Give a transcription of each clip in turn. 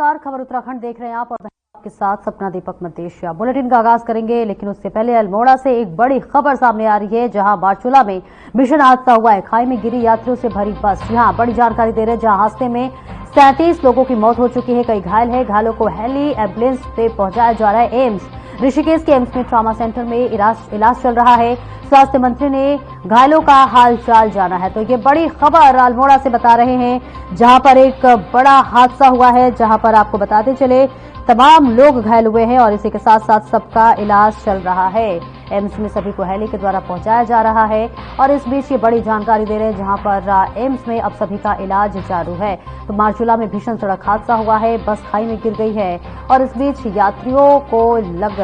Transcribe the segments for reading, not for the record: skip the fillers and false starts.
नमस्कार, खबर उत्तराखंड देख रहे हैं आप और मैं आपके साथ सपना दीपक मदेशिया। बुलेटिन का आगाज करेंगे, लेकिन उससे पहले अल्मोड़ा से एक बड़ी खबर सामने आ रही है, जहां मारचूला में भीषण हादसा हुआ है। खाई में गिरी यात्रियों से भरी बस। यहां बड़ी जानकारी दे रहे हैं, जहां हादसे में 37 लोगों की मौत हो चुकी है, कई घायल है। घायलों को हेली एम्बुलेंस से पहुंचाया जा रहा है एम्स। ऋषिकेश के एम्स में ट्रॉमा सेंटर में इलाज चल रहा है। स्वास्थ्य मंत्री ने घायलों का हाल चाल जाना है। तो ये बड़ी खबर अल्मोड़ा से बता रहे हैं, जहां पर एक बड़ा हादसा हुआ है, जहां पर आपको बताते चले तमाम लोग घायल हुए हैं और इसी के साथ साथ सबका इलाज चल रहा है। एम्स में सभी को हेली के द्वारा पहुंचाया जा रहा है और इस बीच ये बड़ी जानकारी दे रहे हैं, जहां पर एम्स में अब सभी का इलाज चालू है। तो मारचूला में भीषण सड़क हादसा हुआ है, बस खाई में गिर गई है और इस बीच यात्रियों को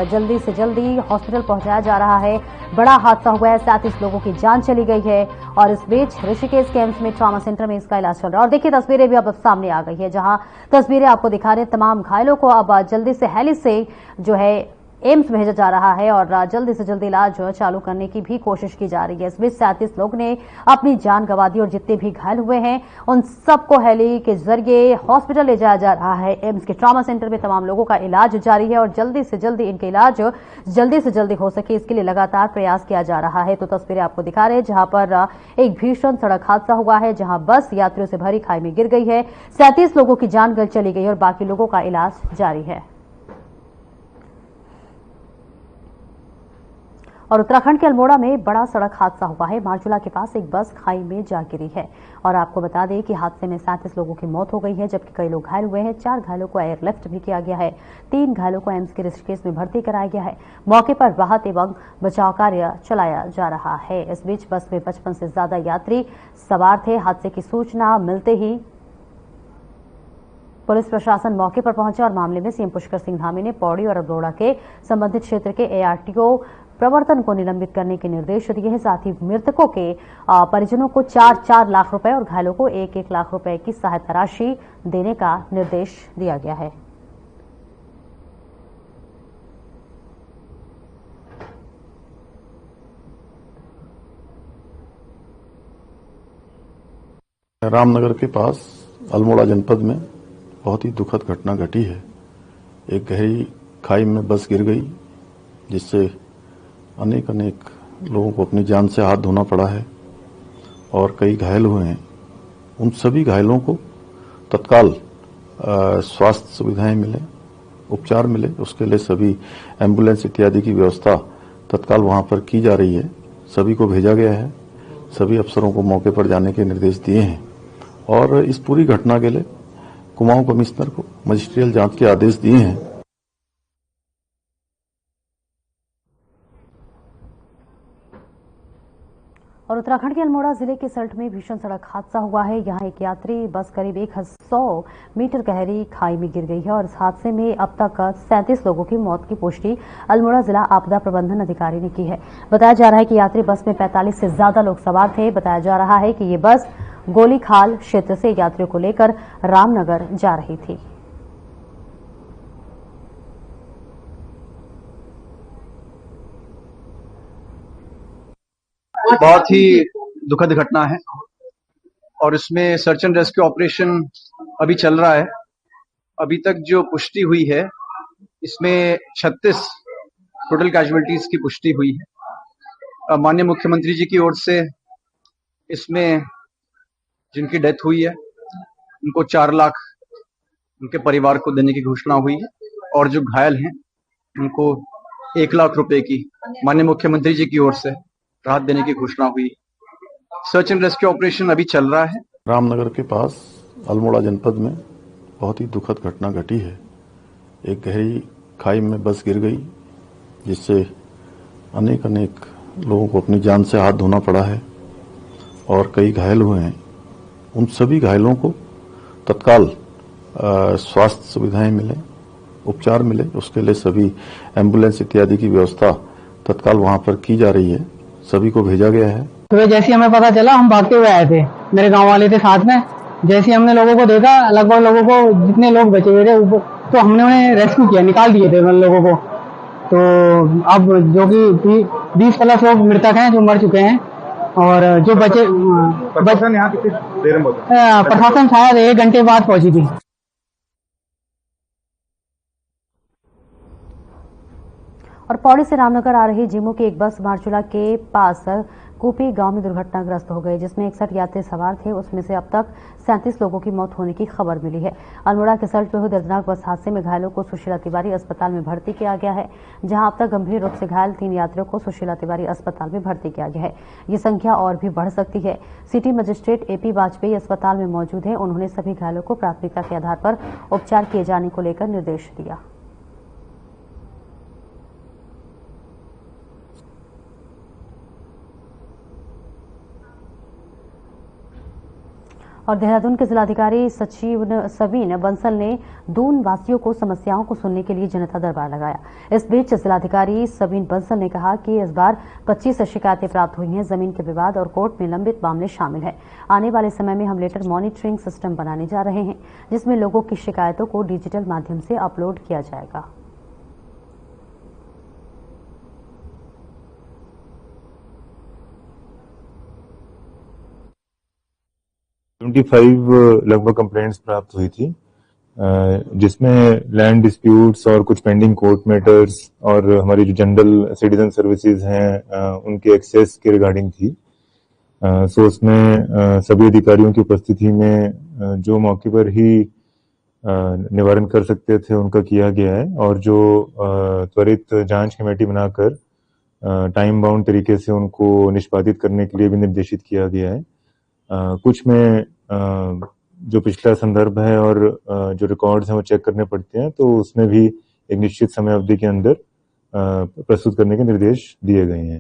जल्दी से जल्दी हॉस्पिटल पहुंचाया जा रहा है। बड़ा हादसा हुआ है, 37 लोगों की जान चली गई है और इस बीच ऋषिकेश के एम्स में ट्रॉमा सेंटर में इसका इलाज चल रहा है। और देखिए तस्वीरें भी अब सामने आ गई है, जहां तस्वीरें आपको दिखा रहे हैं। तमाम घायलों को अब जल्दी से हेली से जो है एम्स भेजा जा रहा है और जल्दी से जल्दी इलाज चालू करने की भी कोशिश की जा रही है। इस बीच 37 लोग ने अपनी जान गंवा दी और जितने भी घायल हुए हैं उन सबको हेली के जरिए हॉस्पिटल ले जाया जा रहा है। एम्स के ट्रॉमा सेंटर में तमाम लोगों का इलाज जारी है और जल्दी से जल्दी इनका इलाज जल्दी से जल्दी हो सके, इसके लिए लगातार प्रयास किया जा रहा है। तो तस्वीरें आपको दिखा रहे हैं, जहां पर एक भीषण सड़क हादसा हुआ है, जहां बस यात्रियों से भरी खाई में गिर गई है। 37 लोगों की जान चली गई और बाकी लोगों का इलाज जारी है। और उत्तराखंड के अल्मोड़ा में बड़ा सड़क हादसा हुआ है। मारचूला के पास एक बस खाई में जा गिरी है और आपको बता दें कि हादसे में 37 लोगों की मौत हो गई है, जबकि कई लोग घायल हुए हैं। 4 घायलों को एयरलिफ्ट भी किया गया है। 3 घायलों को एम्स के ऋषिकेश में भर्ती कराया गया है। मौके पर राहत एवं बचाव कार्य चलाया जा रहा है। इस बीच बस में 55 से ज्यादा यात्री सवार थे। हादसे की सूचना मिलते ही पुलिस प्रशासन मौके पर पहुंचा और मामले में सीएम पुष्कर सिंह धामी ने पौड़ी और अल्मोड़ा के संबंधित क्षेत्र के एआरटीओ प्रवर्तन को निलंबित करने के निर्देश दिए हैं। साथ ही मृतकों के परिजनों को 4-4 लाख रुपए और घायलों को 1-1 लाख रुपए की सहायता राशि देने का निर्देश दिया गया है। रामनगर के पास अल्मोड़ा जनपद में बहुत ही दुखद घटना घटी है। एक गहरी खाई में बस गिर गई, जिससे अनेक लोगों को अपनी जान से हाथ धोना पड़ा है और कई घायल हुए हैं। उन सभी घायलों को तत्काल स्वास्थ्य सुविधाएं मिले, उपचार मिले, उसके लिए सभी एम्बुलेंस इत्यादि की व्यवस्था तत्काल वहां पर की जा रही है। सभी को भेजा गया है। सभी अफसरों को मौके पर जाने के निर्देश दिए हैं और इस पूरी घटना के लिए कुमाऊं कमिश्नर को मजिस्ट्रियल जांच के आदेश दिए हैं। और उत्तराखंड के अल्मोड़ा जिले के सल्ट में भीषण सड़क हादसा हुआ है। यहां एक यात्री बस करीब 100 मीटर गहरी खाई में गिर गई है और इस हादसे में अब तक 37 लोगों की मौत की पुष्टि अल्मोड़ा जिला आपदा प्रबंधन अधिकारी ने की है। बताया जा रहा है कि यात्री बस में 45 से ज्यादा लोग सवार थे। बताया जा रहा है कि ये बस गोलीखाल क्षेत्र से यात्रियों को लेकर रामनगर जा रही थी। बहुत ही दुखद घटना है और इसमें सर्च एंड रेस्क्यू ऑपरेशन अभी चल रहा है। अभी तक जो पुष्टि हुई है, इसमें 36 टोटल कैजुअलिटीज की पुष्टि हुई है। माननीय मुख्यमंत्री जी की ओर से इसमें जिनकी डेथ हुई है उनको 4 लाख उनके परिवार को देने की घोषणा हुई है और जो घायल हैं उनको 1 लाख रुपए की माननीय मुख्यमंत्री जी की ओर से राहत देने की घोषणा हुई। सर्च एंड रेस्क्यू ऑपरेशन अभी चल रहा है। रामनगर के पास अल्मोड़ा जनपद में बहुत ही दुखद घटना घटी है। एक गहरी खाई में बस गिर गई, जिससे अनेक लोगों को अपनी जान से हाथ धोना पड़ा है और कई घायल हुए हैं। उन सभी घायलों को तत्काल स्वास्थ्य सुविधाएं मिले, उपचार मिले, उसके लिए सभी एम्बुलेंस इत्यादि की व्यवस्था तत्काल वहां पर की जा रही है। सभी को भेजा गया है। तो जैसे हमें पता चला, हम भागते हुए आए थे, मेरे गांव वाले थे साथ में। जैसे हमने लोगों को देखा, लगभग लोगों को जितने लोग बचे हुए थे ऊपर, तो हमने उन्हें रेस्क्यू किया, निकाल दिए थे उन लोगों को। तो अब जो कि 20+ लोग मृतक हैं जो मर चुके हैं और जो बचे प्रशासन यहाँ कितनी देर में प्रशासन शायद 1 घंटे बाद पहुंची थी। और पौड़ी से रामनगर आ रही जीमू की एक बस मारचूला के पास कूपी गांव में दुर्घटनाग्रस्त हो गई, जिसमें 61 यात्री सवार थे। उसमें से अब तक 37 लोगों की मौत होने की खबर मिली है। अल्मोड़ा के सल्ट में हुए दर्दनाक बस हादसे में घायलों को सुशीला तिवारी अस्पताल में भर्ती किया गया है, जहां अब तक गंभीर रूप से घायल 3 यात्रियों को सुशीला तिवारी अस्पताल में भर्ती किया गया है। ये संख्या और भी बढ़ सकती है। सिटी मजिस्ट्रेट एपी वाजपेयी अस्पताल में मौजूद है। उन्होंने सभी घायलों को प्राथमिकता के आधार पर उपचार किए जाने को लेकर निर्देश दिया। और देहरादून के जिलाधिकारी सवीन बंसल ने दून वासियों को समस्याओं को सुनने के लिए जनता दरबार लगाया। इस बीच जिलाधिकारी सवीन बंसल ने कहा कि इस बार 25 शिकायतें प्राप्त हुई हैं। जमीन के विवाद और कोर्ट में लंबित मामले शामिल हैं। आने वाले समय में हम लेटर मॉनिटरिंग सिस्टम बनाने जा रहे हैं, जिसमें लोगों की शिकायतों को डिजिटल माध्यम से अपलोड किया जाएगा। लगभग कंप्लेंट्स प्राप्त हुई थी, जिसमें लैंड डिस्प्यूट्स और कुछ पेंडिंग कोर्ट मैटर्स और हमारी जो जनरल सिटीजन सर्विसेज हैं उनके एक्सेस के रिगार्डिंग थी। सो उसमें सभी अधिकारियों की उपस्थिति में जो मौके पर ही निवारण कर सकते थे उनका किया गया है, और जो त्वरित जांच कमेटी बनाकर टाइम बाउंड तरीके से उनको निष्पादित करने के लिए भी निर्देशित किया गया है। कुछ में जो पिछला संदर्भ है और जो रिकॉर्ड्स हैं वो चेक करने पड़ते हैं, तो उसमें भी एक निश्चित समय अवधि के अंदर प्रस्तुत करने के निर्देश दिए गए हैं।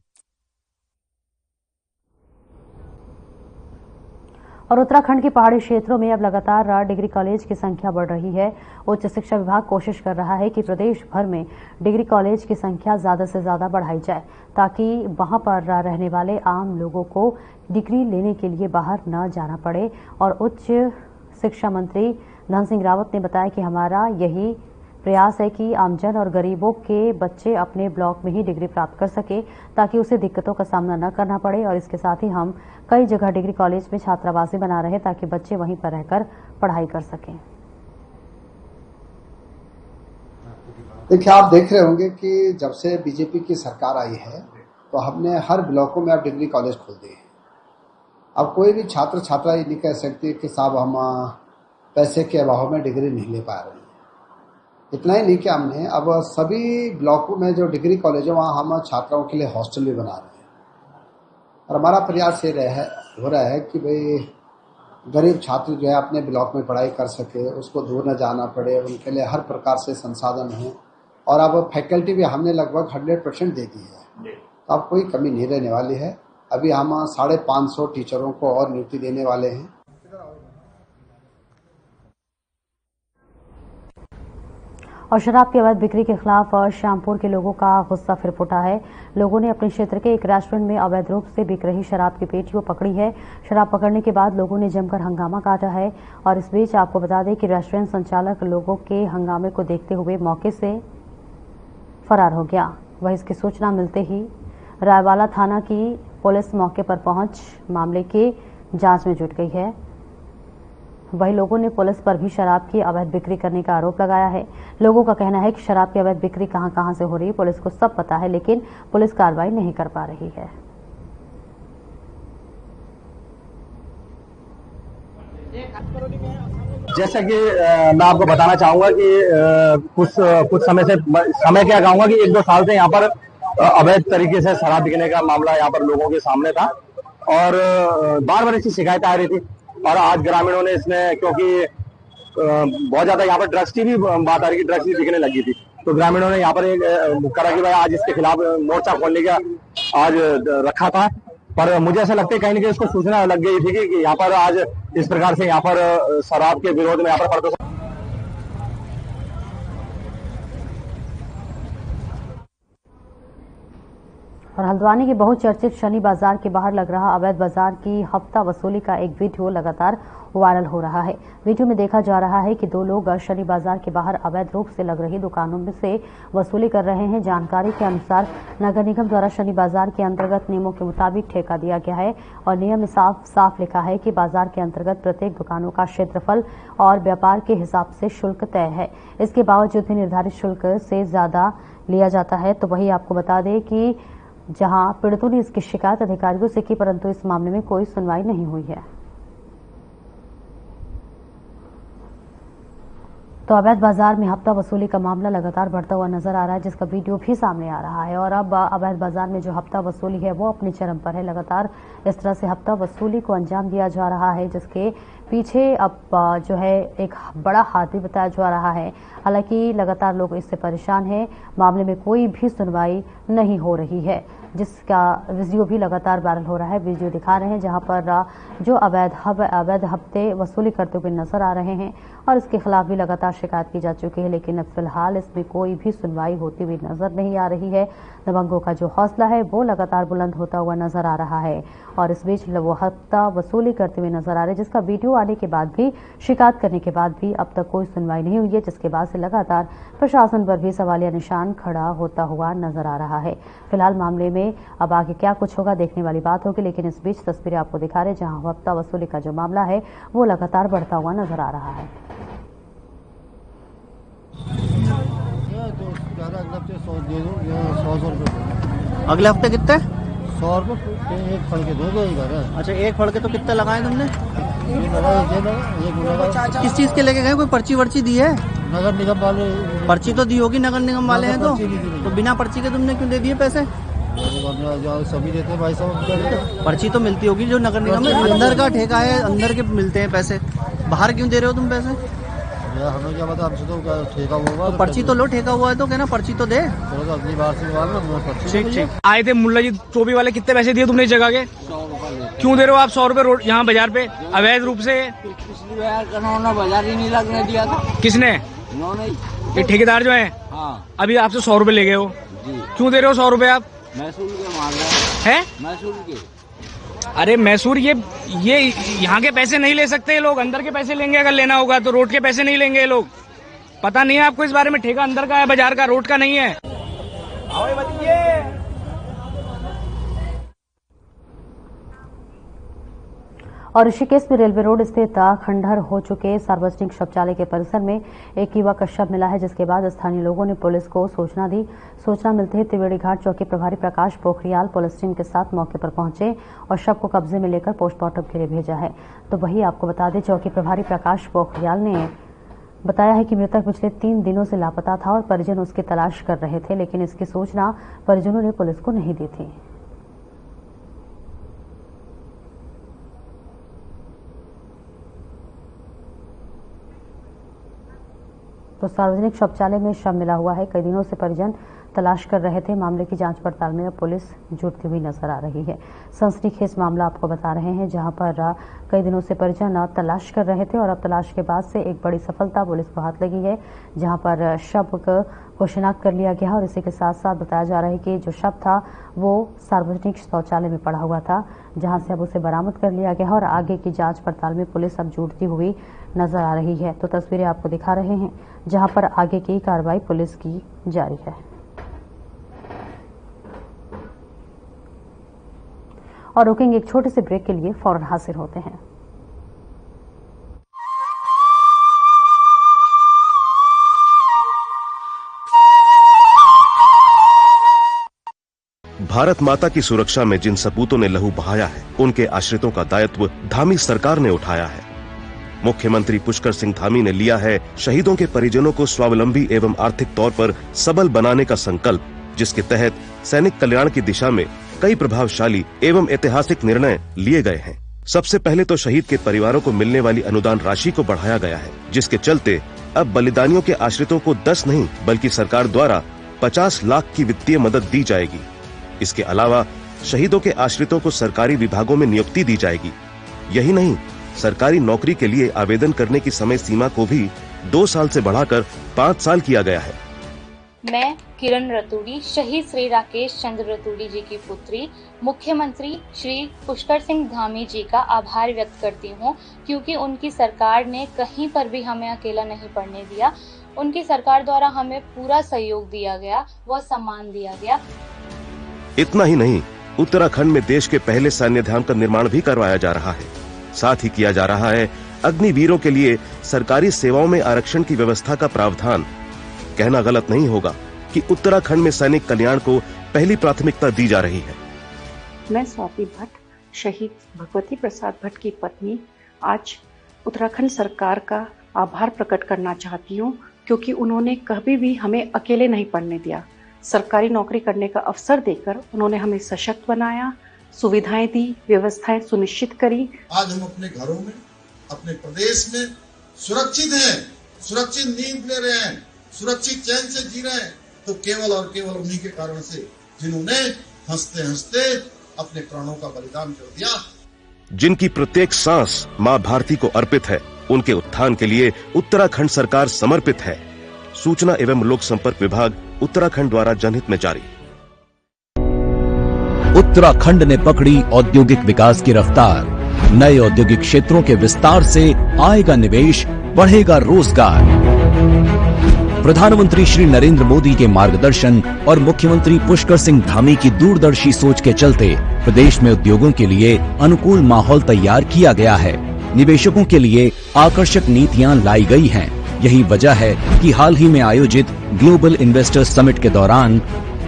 और उत्तराखंड के पहाड़ी क्षेत्रों में अब लगातार डिग्री कॉलेज की संख्या बढ़ रही है। उच्च शिक्षा विभाग कोशिश कर रहा है कि प्रदेश भर में डिग्री कॉलेज की संख्या ज्यादा से ज्यादा बढ़ाई जाए, ताकि वहां पर रहने वाले आम लोगों को डिग्री लेने के लिए बाहर न जाना पड़े। और उच्च शिक्षा मंत्री धन सिंह रावत ने बताया कि हमारा यही प्रयास है कि आमजन और गरीबों के बच्चे अपने ब्लॉक में ही डिग्री प्राप्त कर सके, ताकि उसे दिक्कतों का सामना न करना पड़े। और इसके साथ ही हम कई जगह डिग्री कॉलेज में छात्रावासें बना रहे हैं, ताकि बच्चे वहीं पर रहकर पढ़ाई कर सकें। देखिए, आप देख रहे होंगे कि जब से बीजेपी की सरकार आई है तो हमने हर ब्लॉकों में अब डिग्री कॉलेज खोल दिए हैं। अब कोई भी छात्र छात्रा ये नहीं कह सकती कि साहब हम पैसे के अभाव में डिग्री नहीं ले पा रहे हैं। इतना ही नहीं कि हमने अब सभी ब्लॉकों में जो डिग्री कॉलेज है वहाँ हम छात्राओं के लिए हॉस्टल भी बना रहे हैं। और हमारा प्रयास ये हो रहा है कि भाई गरीब छात्र जो है अपने ब्लॉक में पढ़ाई कर सके, उसको दूर न जाना पड़े, उनके लिए हर प्रकार से संसाधन हो। और अब फैकल्टी भी हमने लगभग 100% दे दी है, तो अब कोई कमी नहीं रहने वाली है। अभी हम 550 टीचरों को और नियुक्ति देने वाले हैं। और शराब की अवैध बिक्री के खिलाफ श्यामपुर के लोगों का गुस्सा फिर फूटा है। लोगों ने अपने क्षेत्र के एक रेस्टोरेंट में अवैध रूप से बिक रही शराब की पेटियों पकड़ी है। शराब पकड़ने के बाद लोगों ने जमकर हंगामा काटा है। और इस बीच आपको बता दें कि रेस्टोरेंट संचालक लोगों के हंगामे को देखते हुए मौके से फरार हो गया। वह इसकी सूचना मिलते ही रायवाला थाना की पुलिस मौके पर पहुंच मामले की जांच में जुट गई है। वही लोगों ने पुलिस पर भी शराब की अवैध बिक्री करने का आरोप लगाया है। लोगों का कहना है कि शराब की अवैध बिक्री कहां से हो रही है, पुलिस को सब पता है, लेकिन पुलिस कार्रवाई नहीं कर पा रही है। जैसा कि मैं आपको बताना चाहूंगा कि कुछ समय क्या कहूंगा कि 1-2 साल से यहाँ पर अवैध तरीके से शराब बिकने का मामला यहाँ पर लोगों के सामने था, और बार बार इसकी शिकायत आ रही थी। और आज ग्रामीणों ने इसमें, क्योंकि बहुत ज्यादा यहाँ पर ड्रग्स की भी बात आ रही थी, ड्रग्स भी बिकने लगी थी, तो ग्रामीणों ने यहाँ पर एक करा कि भाई आज इसके खिलाफ मोर्चा खोलने का आज रखा था। पर मुझे ऐसा लगता है कहीं ना कहीं इसको सूचना लग गई थी कि यहाँ पर आज इस प्रकार से यहाँ पर शराब के विरोध में यहाँ पर और हल्द्वानी के बहुचर्चित शनि बाजार के बाहर लग रहा अवैध बाजार की हफ्ता वसूली का एक वीडियो लगातार वायरल हो रहा है। वीडियो में देखा जा रहा है कि 2 लोग शनि बाजार के बाहर अवैध रूप से लग रही दुकानों में से वसूली कर रहे हैं। जानकारी के अनुसार नगर निगम द्वारा शनि बाजार के अंतर्गत नियमों के मुताबिक ठेका दिया गया है, और नियम में साफ लिखा है कि बाजार के अंतर्गत प्रत्येक दुकानों का क्षेत्रफल और व्यापार के हिसाब से शुल्क तय है। इसके बावजूद भी निर्धारित शुल्क से ज्यादा लिया जाता है। तो वही आपको बता दें कि जहां पीड़ितों ने इसकी शिकायत अधिकारियों से की, परंतु इस मामले में कोई सुनवाई नहीं हुई है। तो अवैध बाजार में हफ्ता वसूली का मामला लगातार बढ़ता हुआ नजर आ रहा है, जिसका वीडियो भी सामने आ रहा है। और अब अवैध बाजार में जो हफ्ता वसूली है वो अपने चरम पर है। लगातार इस तरह से हफ्ता वसूली को अंजाम दिया जा रहा है, जिसके पीछे अब जो है एक बड़ा हाथ भी बताया जा रहा है। हालांकि लगातार लोग इससे परेशान हैं, मामले में कोई भी सुनवाई नहीं हो रही है, जिसका वीडियो भी लगातार वायरल हो रहा है। वीडियो दिखा रहे हैं जहां पर जो अवैध हफ्ते वसूली करते हुए नजर आ रहे हैं और इसके खिलाफ भी लगातार शिकायत की जा चुकी है, लेकिन अब फिलहाल इसमें कोई भी सुनवाई होती हुई नजर नहीं आ रही है। दबंगों का जो हौसला है वो लगातार बुलंद होता हुआ नजर आ रहा है और इस बीच वो हफ्ता वसूली करते हुए नजर आ रहे हैं, जिसका वीडियो आने के बाद भी, शिकायत करने के बाद भी अब तक कोई सुनवाई नहीं हुई है, जिसके बाद से लगातार प्रशासन पर भी सवालिया निशान खड़ा होता हुआ नजर आ रहा है। फिलहाल मामले में अब आगे क्या कुछ होगा देखने वाली बात होगी, लेकिन इस बीच तस्वीरें आपको दिखा रहे हैं जहां हफ्ता वसूली का जो मामला है वो लगातार बढ़ता हुआ नजर आ रहा है। अगले हफ्ते कितने? 100 रुपये एक फल के दो घर। अच्छा, एक फल के तो कितने लगाए तुमने? एक किस चीज के लेके गए? कोई पर्ची वर्ची दी है? नगर निगम वाले पर्ची तो दी होगी, नगर निगम वाले हैं तो बिना पर्ची के तुमने क्यों दे दिए पैसे? सभी देते हैं भाई साहब। पर्ची तो मिलती होगी जो नगर निगम में, अंदर का ठेका है, अंदर के मिलते हैं पैसे, बाहर क्यों दे रहे हो तुम पैसे? हमें क्या पता, हमसे तो ठेका हुआ। तो पर्ची तो लो, ठेका हुआ है तो कहना पर्ची तो दे। चलो अगली बार से ठीक आए थे मुल्ला जी चोबी वाले। कितने पैसे दिए तुमने इस जगह के? 100 रुपये। क्यों दे रहे हो आप 100 रुपए रोड यहाँ बाजार पे अवैध रूप से? पिछली बार उन्होंने बाजार ही नहीं लगने दिया था। किसने? उन्होंने। ये ठेकेदार जो है? हाँ। अभी आपसे 100 रुपए ले गए हो जी। क्यों दे रहे हो 100 रुपए आप? मैसूर के मार रहे हैं? मैसूर के। अरे मैसूर, ये यहाँ के पैसे नहीं ले सकते ये लोग, अंदर के पैसे लेंगे अगर लेना होगा तो। रोड के पैसे नहीं लेंगे ये लोग। पता नहीं है आपको इस बारे में? ठेका अंदर का है, बाजार का, रोड का नहीं है। और ऋषिकेश में रेलवे रोड स्थित खंडहर हो चुके सार्वजनिक शौचालय के परिसर में एक युवक का शव मिला है, जिसके बाद स्थानीय लोगों ने पुलिस को सूचना दी। सूचना मिलते ही त्रिवेणी घाट चौकी प्रभारी प्रकाश पोखरियाल पुलिस टीम के साथ मौके पर पहुंचे और शव को कब्जे में लेकर पोस्टमार्टम के लिए भेजा है। तो वही आपको बता दें, चौकी प्रभारी प्रकाश पोखरियाल ने बताया है कि मृतक पिछले 3 दिनों से लापता था और परिजन उसकी तलाश कर रहे थे, लेकिन इसकी सूचना परिजनों ने पुलिस को नहीं दी थी। तो सार्वजनिक शौचालय में शव मिला हुआ है। कई दिनों से परिजन तलाश कर रहे थे। मामले की जांच पड़ताल में अब पुलिस जुटती हुई नजर आ रही है। सनसनीखेज मामला आपको बता रहे हैं, जहां पर कई दिनों से परिजन तलाश कर रहे थे और अब तलाश के बाद से एक बड़ी सफलता पुलिस को हाथ लगी है, जहां पर शव को शिनाख्त कर लिया गया और इसी के साथ साथ बताया जा रहा है कि जो शव था वो सार्वजनिक शौचालय में पड़ा हुआ था, जहां से अब उसे बरामद कर लिया गया और आगे की जांच पड़ताल में पुलिस अब जुटती हुई नजर आ रही है। तो तस्वीरें आपको दिखा रहे हैं जहां पर आगे की कार्रवाई पुलिस की जारी है। और रुकेंगे एक छोटे से ब्रेक के लिए, फौरन हाजिर होते हैं। भारत माता की सुरक्षा में जिन सपूतों ने लहू बहाया है, उनके आश्रितों का दायित्व धामी सरकार ने उठाया है। मुख्यमंत्री पुष्कर सिंह धामी ने लिया है शहीदों के परिजनों को स्वावलंबी एवं आर्थिक तौर पर सबल बनाने का संकल्प, जिसके तहत सैनिक कल्याण की दिशा में कई प्रभावशाली एवं ऐतिहासिक निर्णय लिए गए हैं। सबसे पहले तो शहीद के परिवारों को मिलने वाली अनुदान राशि को बढ़ाया गया है, जिसके चलते अब बलिदानियों के आश्रितों को 10 नहीं बल्कि सरकार द्वारा 50 लाख की वित्तीय मदद दी जाएगी। इसके अलावा शहीदों के आश्रितों को सरकारी विभागों में नियुक्ति दी जाएगी। यही नहीं, सरकारी नौकरी के लिए आवेदन करने की समय सीमा को भी 2 साल से बढ़ाकर 5 साल किया गया है। मैं किरण रतूड़ी, शहीद श्री राकेश चंद्र रतूड़ी जी की पुत्री, मुख्यमंत्री श्री पुष्कर सिंह धामी जी का आभार व्यक्त करती हूँ, क्योंकि उनकी सरकार ने कहीं पर भी हमें अकेला नहीं पड़ने दिया। उनकी सरकार द्वारा हमें पूरा सहयोग दिया गया, व सम्मान दिया गया। इतना ही नहीं, उत्तराखंड में देश के पहले सैन्य धाम का निर्माण भी करवाया जा रहा है। साथ ही किया जा रहा है अग्निवीरों के लिए सरकारी सेवाओं में आरक्षण की व्यवस्था का प्रावधान। कहना गलत नहीं होगा कि उत्तराखंड में सैनिक कल्याण को पहली प्राथमिकता दी जा रही है। मैं स्वाति भट्ट, शहीद भगवती प्रसाद भट्ट की पत्नी, आज उत्तराखंड सरकार का आभार प्रकट करना चाहती हूँ, क्योंकि उन्होंने कभी भी हमें अकेले नहीं पढ़ने दिया। सरकारी नौकरी करने का अवसर देकर उन्होंने हमें सशक्त बनाया, सुविधाएं दी, व्यवस्थाएं सुनिश्चित करी। आज हम अपने घरों में, अपने प्रदेश में सुरक्षित हैं, सुरक्षित नींद ले रहे हैं, सुरक्षित चैन से जी रहे हैं, तो केवल और केवल उन्हीं के कारण से, जिन्होंने हंसते हंसते अपने प्राणों का बलिदान कर दिया। जिनकी प्रत्येक सांस मां भारती को अर्पित है, उनके उत्थान के लिए उत्तराखंड सरकार समर्पित है। सूचना एवं लोक संपर्क विभाग उत्तराखंड द्वारा जनहित में जारी। उत्तराखंड ने पकड़ी औद्योगिक विकास की रफ्तार। नए औद्योगिक क्षेत्रों के विस्तार से आएगा निवेश, बढ़ेगा रोजगार। प्रधानमंत्री श्री नरेंद्र मोदी के मार्गदर्शन और मुख्यमंत्री पुष्कर सिंह धामी की दूरदर्शी सोच के चलते प्रदेश में उद्योगों के लिए अनुकूल माहौल तैयार किया गया है। निवेशकों के लिए आकर्षक नीतियां लाई गई हैं। यही वजह है कि हाल ही में आयोजित ग्लोबल इन्वेस्टर्स समिट के दौरान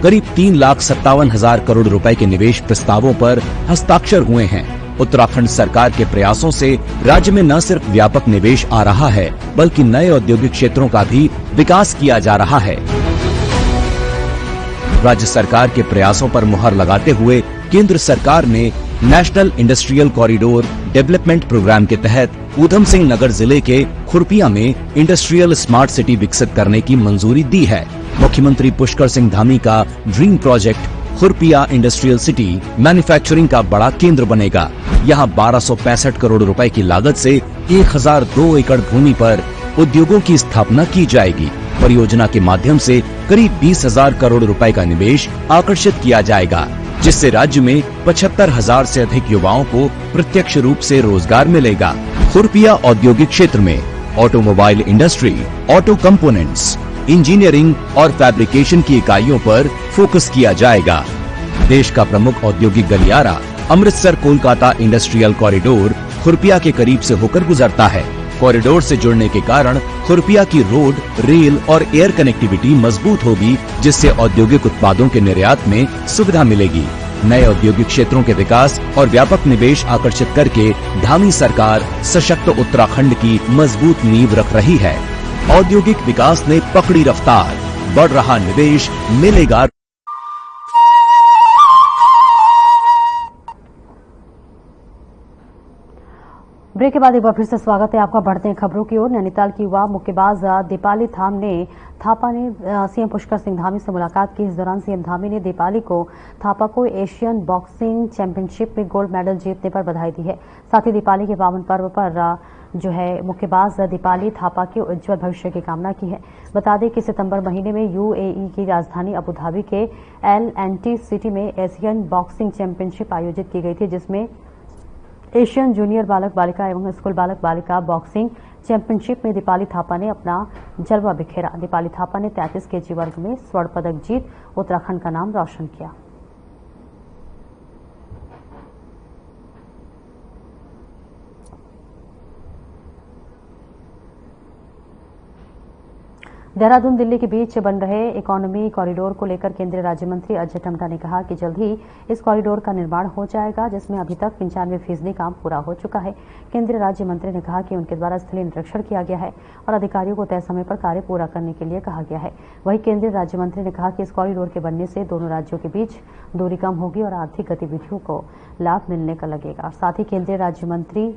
करीब 3,57,000 करोड़ रुपए के निवेश प्रस्तावों पर हस्ताक्षर हुए हैं। उत्तराखंड सरकार के प्रयासों से राज्य में न सिर्फ व्यापक निवेश आ रहा है, बल्कि नए औद्योगिक क्षेत्रों का भी विकास किया जा रहा है। राज्य सरकार के प्रयासों पर मुहर लगाते हुए केंद्र सरकार ने national industrial corridor development programme के तहत ऊधम सिंह नगर जिले के खुरपिया में इंडस्ट्रियल स्मार्ट सिटी विकसित करने की मंजूरी दी है। मुख्यमंत्री पुष्कर सिंह धामी का dream project Khurpia industrial city manufacturing का बड़ा केंद्र बनेगा। यहाँ 1265 करोड़ रुपए की लागत से 1002 एकड़ भूमि पर उद्योगों की स्थापना की जाएगी। परियोजना के माध्यम से करीब 20,000 करोड़ रुपए का निवेश आकर्षित किया जाएगा, जिससे राज्य में 75,000 से अधिक युवाओं को प्रत्यक्ष रूप से रोजगार मिलेगा। खुरपिया औद्योगिक क्षेत्र में automobile industry, auto components, engineering और फैब्रिकेशन की इकाइयों पर फोकस किया जाएगा। देश का प्रमुख औद्योगिक गलियारा अमृतसर कोलकाता इंडस्ट्रियल कॉरिडोर खुरपिया के करीब से होकर गुजरता है। कॉरिडोर से जुड़ने के कारण खुरपिया की रोड, रेल और एयर कनेक्टिविटी मजबूत होगी, जिससे औद्योगिक उत्पादों के निर्यात में सुविधा मिलेगी। नए औद्योगिक क्षेत्रों के विकास और व्यापक निवेश आकर्षित करके धामी सरकार सशक्त उत्तराखंड की मजबूत नींव रख रही है। औद्योगिक विकास ने पकड़ी रफ्तार, बढ़ रहा निवेश, मिलेगा। ब्रेक के बाद एक बार फिर से स्वागत है आपका। बढ़ते हैं खबरों की ओर। नैनीताल की युवा मुक्केबाज दीपाली थापा ने सीएम पुष्कर सिंह धामी से मुलाकात की। इस दौरान सीएम धामी ने दीपाली थापा को एशियन बॉक्सिंग चैंपियनशिप में गोल्ड मेडल जीतने पर बधाई दी है। साथ ही दीपाली के पावन पर्व पर मुक्केबाज दीपाली थापा के उज्जवल भविष्य की कामना की है। बता दें कि सितंबर महीने में यूएई की राजधानी अबू धाबी के LNT सिटी में एशियन बॉक्सिंग चैंपियनशिप आयोजित की गई थी, जिसमें एशियन जूनियर बालक बालिका एवं स्कूल बालक बालिका बॉक्सिंग चैंपियनशिप में दीपाली थापा ने अपना जलवा बिखेरा। दीपाली थापा ने 33 केजी वर्ग में स्वर्ण पदक जीत उत्तराखंड का नाम रोशन किया। देहरादून दिल्ली के बीच बन रहे इकोनॉमी कॉरिडोर को लेकर केंद्रीय राज्य मंत्री अजय टम्टा ने कहा कि जल्द ही इस कॉरिडोर का निर्माण हो जाएगा, जिसमें अभी तक 95% काम पूरा हो चुका है। केंद्रीय राज्य मंत्री ने कहा कि उनके द्वारा स्थलीय निरीक्षण किया गया है और अधिकारियों को तय समय पर कार्य पूरा करने के लिए कहा गया है। वहीं केंद्रीय राज्य मंत्री ने कहा कि इस कॉरिडोर के बनने से दोनों राज्यों के बीच दूरी कम होगी और आर्थिक गतिविधियों को लाभ मिलने का लगेगा। साथ ही केंद्रीय राज्य मंत्री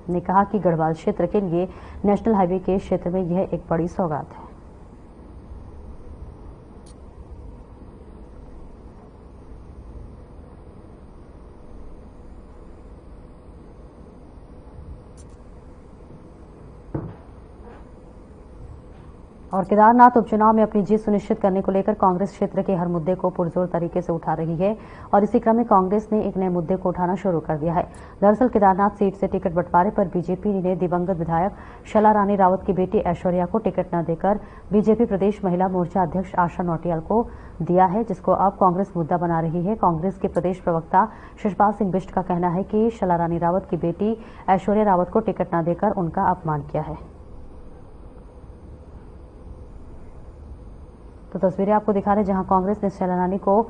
ने कहा कि गढ़वाल क्षेत्र के लिए नेशनल हाईवे के क्षेत्र में यह एक बड़ी सौगात है। और केदारनाथ उपचुनाव में अपनी जीत सुनिश्चित करने को लेकर कांग्रेस क्षेत्र के हर मुद्दे को पुरजोर तरीके से उठा रही है और इसी क्रम में कांग्रेस ने एक नए मुद्दे को उठाना शुरू कर दिया है। दरअसल केदारनाथ सीट से टिकट बंटवारे पर बीजेपी ने दिवंगत विधायक शला रानी रावत की बेटी ऐश्वर्या को टिकट न देकर बीजेपी प्रदेश महिला मोर्चा अध्यक्ष आशा नौटियाल को दिया है, जिसको अब कांग्रेस मुद्दा बना रही है। कांग्रेस के प्रदेश प्रवक्ता शिवपाल सिंह बिष्ट का कहना है कि शला रानी रावत की बेटी ऐश्वर्या रावत को टिकट न देकर उनका अपमान किया है। तो तस्वीरें आपको दिखा रहे हैं जहां कांग्रेस ने शैला रानी को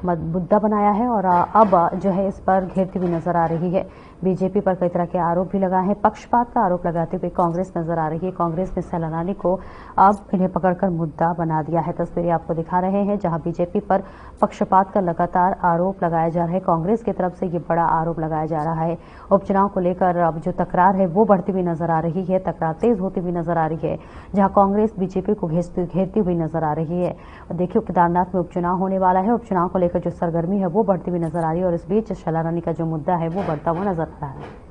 मुद्दा बनाया है और अब जो है इस पर घेरती हुई नजर आ रही है। बीजेपी पर कई तरह के आरोप भी लगाए हैं। पक्षपात का आरोप लगाते हुए कांग्रेस नजर आ रही है। कांग्रेस ने शैला रानी को अब इन्हें पकड़कर मुद्दा बना दिया है। तस्वीरें आपको दिखा रहे हैं जहां बीजेपी पर पक्षपात का लगातार आरोप लगाया जा रहा है। कांग्रेस की तरफ से ये बड़ा आरोप लगाया जा रहा है। उपचुनाव को लेकर अब जो तकरार है वो बढ़ती हुई नजर आ रही है। तकरार तेज होती हुई नजर आ रही है जहां कांग्रेस बीजेपी को घेरती हुई नजर आ रही है। देखिए केदारनाथ में उपचुनाव होने वाला है। उपचुनाव को लेकर जो सरगर्मी है वो बढ़ती हुई नजर आ रही है और इस बीच शैला रानी का जो मुद्दा है वो बढ़ता हुआ नजर आ रहा है।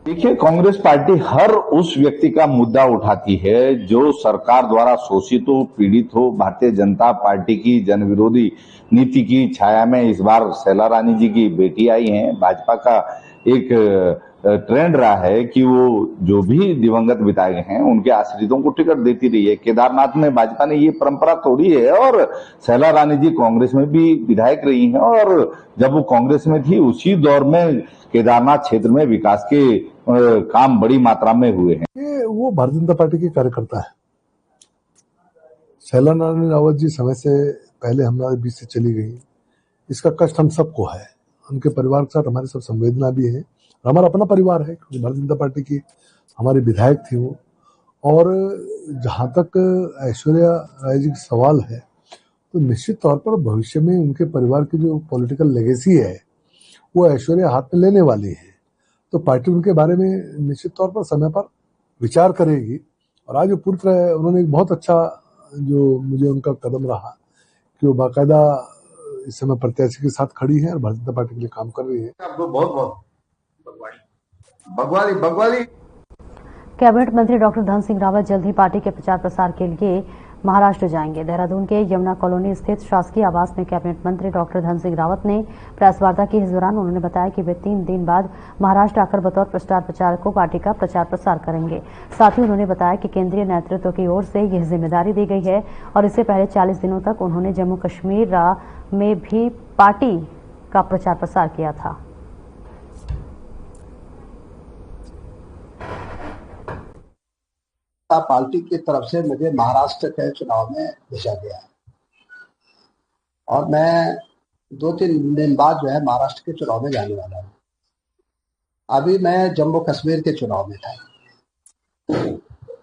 देखिए, कांग्रेस पार्टी हर उस व्यक्ति का मुद्दा उठाती है जो सरकार द्वारा शोषित हो, पीड़ित हो। भारतीय जनता पार्टी की जनविरोधी नीति की छाया में इस बार शैला रानी जी की बेटी आई हैं। भाजपा का एक ट्रेंड रहा है कि वो जो भी दिवंगत विधायक हैं उनके आश्रितों को टिकट देती रही है। केदारनाथ में भाजपा ने ये परंपरा तोड़ी है और शैला रानी जी कांग्रेस में भी विधायक रही हैं और जब वो कांग्रेस में थी उसी दौर में केदारनाथ क्षेत्र में विकास के काम बड़ी मात्रा में हुए हैं। ये वो भारतीय जनता पार्टी के कार्यकर्ता है। शैला रानी रावत जी समय से पहले हमारे बीच से चली गई, इसका कष्ट हम सबको है। उनके परिवार के साथ हमारी सब संवेदना भी है। हमारा अपना परिवार है क्योंकि भारतीय जनता पार्टी की हमारी विधायक थी वो। और जहां तक ऐश्वर्या राय जी का सवाल है तो निश्चित तौर पर भविष्य में उनके परिवार की जो पॉलिटिकल लेगेसी है वो ऐश्वर्या हाथ में लेने वाली है। तो पार्टी उनके बारे में निश्चित तौर पर समय पर विचार करेगी। और आज पूरी तरह उन्होंने एक बहुत अच्छा जो मुझे उनका कदम रहा कि वो बाकायदा इस समय प्रत्याशी के साथ खड़ी है और भारतीय जनता पार्टी के लिए काम कर रही है। आपको बहुत बहुत बगवाली। कैबिनेट मंत्री डॉक्टर धन सिंह रावत जल्द ही पार्टी के प्रचार प्रसार के लिए महाराष्ट्र जाएंगे। देहरादून के यमुना कॉलोनी स्थित शासकीय आवास में कैबिनेट मंत्री डॉक्टर धन सिंह रावत ने प्रेस वार्ता की। इस दौरान उन्होंने बताया कि वे 3 दिन बाद महाराष्ट्र आकर बतौर स्टार प्रचारक को पार्टी का प्रचार प्रसार करेंगे। साथ ही उन्होंने बताया कि केंद्रीय नेतृत्व की ओर से यह जिम्मेदारी दी गई है और इससे पहले 40 दिनों तक उन्होंने जम्मू कश्मीर में भी पार्टी का प्रचार प्रसार किया था। पार्टी की तरफ से मुझे महाराष्ट्र के चुनाव में भेजा गया है और मैं 2-3 दिन बाद जो है महाराष्ट्र के चुनाव में जाने वाला हूँ। अभी मैं जम्मू कश्मीर के चुनाव में था।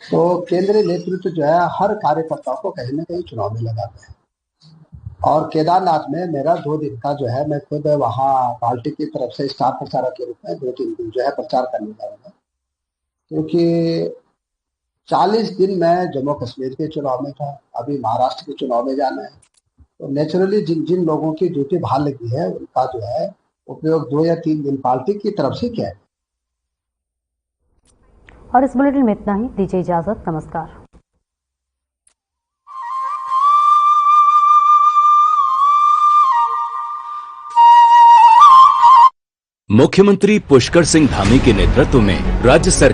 तो केंद्रीय नेतृत्व जो है हर कार्यकर्ता को कहीं ना कहीं चुनाव में लगाते हैं और केदारनाथ में मेरा 2 दिन का जो है मैं खुद वहाँ पार्टी की तरफ से स्टार प्रचारक के रूप में 2-3 दिन जो है प्रचार करने जाऊंगा क्योंकि 40 दिन मैं जम्मू कश्मीर के चुनाव में था, अभी महाराष्ट्र के चुनाव में जाना है। तो नेचुरली जिन लोगों की ड्यूटी बाहर लगी है उनका जो है उपयोग 2 या 3 दिन पार्टी की तरफ से किया है। और इस बुलेटिन में इतना ही। दीजिए इजाजत। नमस्कार। मुख्यमंत्री पुष्कर सिंह धामी के नेतृत्व में राज्य सरकार